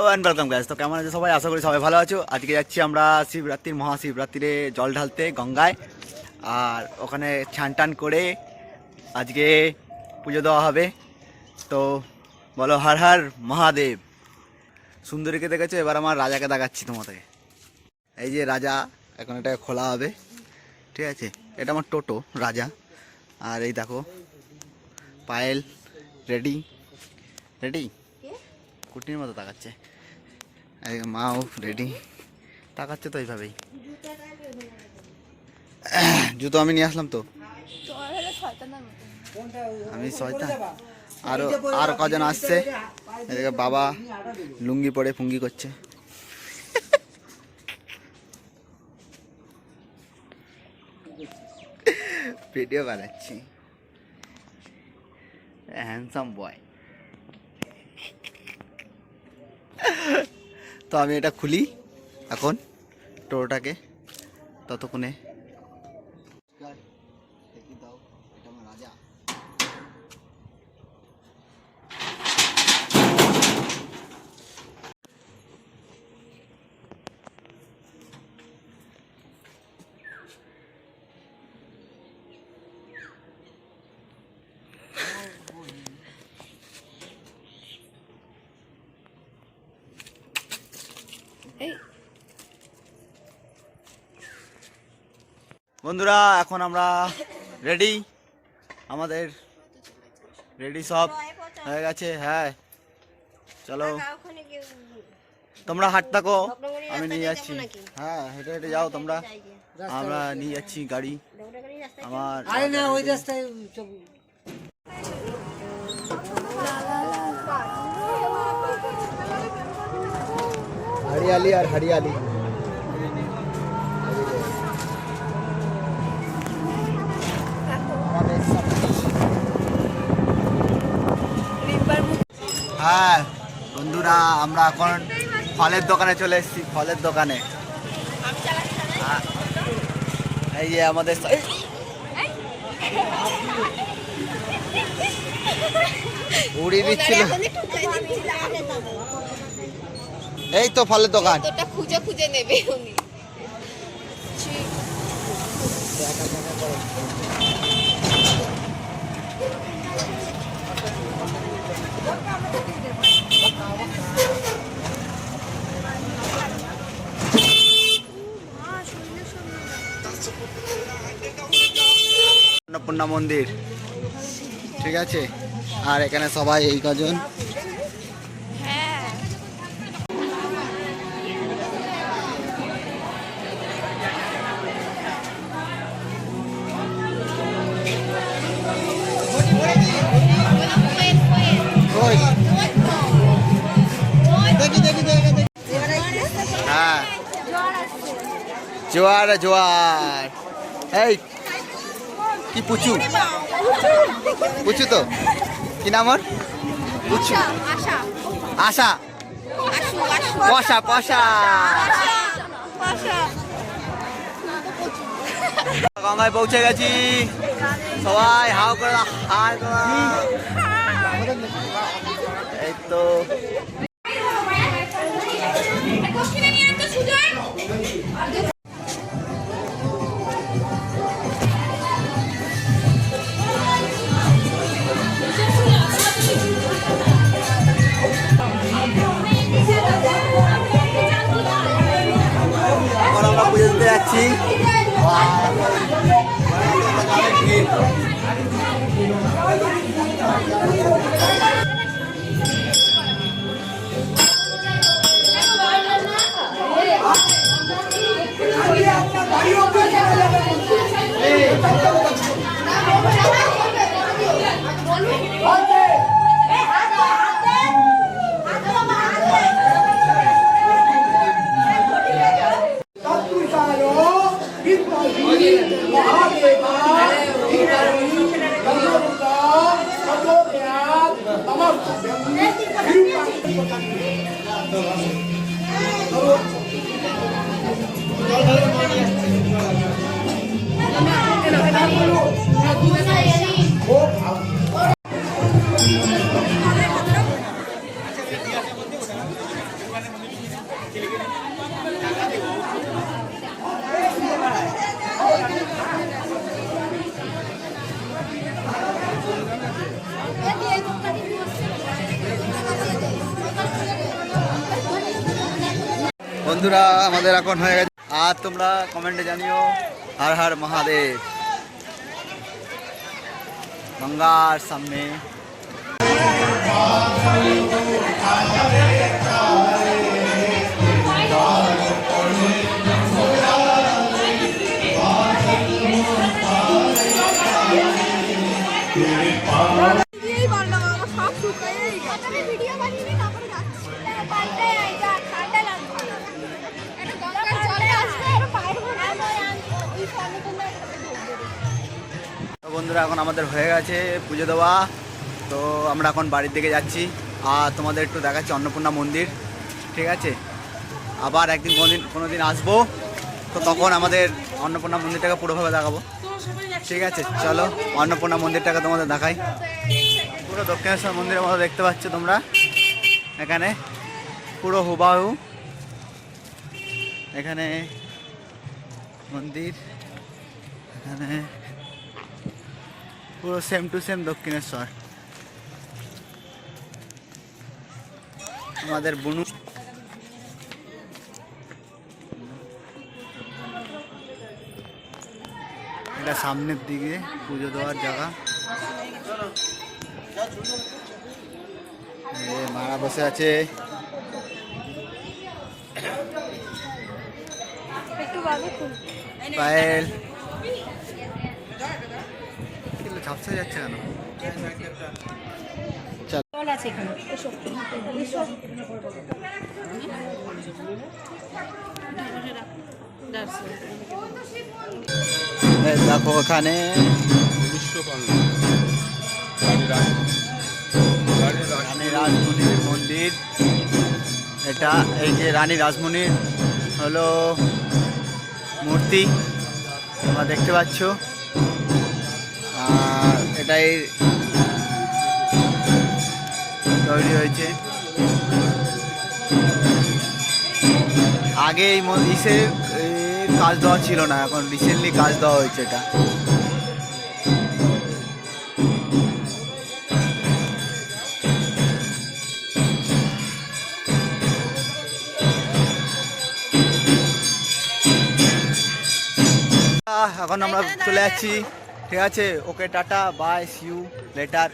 Welcome guys. তো কেমন আছে সবাই? আশা করি সবাই ভালো আছো। আজকে যাচ্ছি আমরা শিবরাত্রির মহাশিবরাত্রিরে জল ঢালতে গঙ্গায়, আর ওখানে স্নান টান করে আজকে পুজো দেওয়া হবে। তো বলো হর হর মহাদেব। সুন্দরীকে দেখেছো, এবার আমার রাজাকে দেখাচ্ছি তোমাদের। এই যে রাজা, এখন এটা খোলা হবে, ঠিক আছে? এটা আমার টোটো রাজা। আর এই দেখো পায়েল রেডি রেডি, কুটির মতো তাকাচ্ছে। মাও রেডি তাকাচ্ছে তো এইভাবেই। জুতো আমি নিয়ে আসলাম তো, আমি শয়তান। আর কজন আসছে, এদিকে বাবা লুঙ্গি পরে ফুঙ্গি করছে। ভিডিও বানাচ্ছি, হ্যান্ডসাম বয়। তো আমি এটা খুলি এখন টোটোটাকে, ততক্ষণে রাজা। বন্ধুরা এখন আমরা রেডি, আমাদের রেডি সব হয়ে গেছে। হ্যাঁ চলো, তোমরা হাঁট থাকো, আমি নিয়ে যাচ্ছি। হ্যাঁ হেঁটে হেঁটে যাও তোমরা, আমরা নিয়ে যাচ্ছি গাড়ি আমার। हरियाली और हरियाली। হ্যাঁ বন্ধুরা, আমরা এখন ফলের দোকানে চলে এসেছি, ফলের দোকানে। এই যে আমাদের উড়িয়ে দিচ্ছিল, এই তো ফলের দোকান। খুঁজে খুঁজে নেবে উনি। অন্নপূর্ণা মন্দির, ঠিক আছে? আর এখানে সবাই এই কজন। হ্যাঁ জোয়ার জোয়ার। এই কি পুচু পুচু, তো কি নাম ওর? পুচু, আশা, পশা পশা। গঙ্গায় পৌঁছে গেছি, সবাই হাও করে হাই। এই তো আমরা পুজো দিতে যাচ্ছি। বন্ধুরা আমাদের এখন হয়ে গেছে, আর তোমরা কমেন্টে জানিও হর হর মহাদেব। গঙ্গার সামনে তো বন্ধুরা এখন আমাদের হয়ে গেছে পুজো দেওয়া, তো আমরা এখন বাড়ির দিকে যাচ্ছি। আর তোমাদের একটু দেখাচ্ছি অন্নপূর্ণা মন্দির, ঠিক আছে? আবার একদিন কোনো দিন আসবো, তো তখন আমাদের অন্নপূর্ণা মন্দিরটাকে পুরোভাবে দেখাবো, ঠিক আছে? চলো অন্নপূর্ণা মন্দিরটাকে তোমাদের দেখাই। পুরো দক্ষিণেশ্বর মন্দিরের মতো দেখতে পাচ্ছ তোমরা, এখানে পুরো হুবাহু এখানে মন্দির, এখানে পুরো সেম টু সেম দক্ষিণেশ্বর। আমাদের বুনু এটা সামনের দিকে পুজো দেওয়ার জায়গা। মারা বসে আছে, পায়েল ঝাপসা যাচ্ছে কেন? দেখো ওখানে রানী রাসমণির মন্দির, এটা এই যে রানী রাসমণির হলো মূর্তি তোমরা দেখতে পাচ্ছ। আর এটাই তৈরি হয়েছে। আগে এই ইসের কাজ দেওয়া ছিল না, এখন রিসেন্টলি কাজ দেওয়া হয়েছে এটা। এখন আমরা চলে যাচ্ছি, ঠিক আছে? Okay tata, bye, see you letter.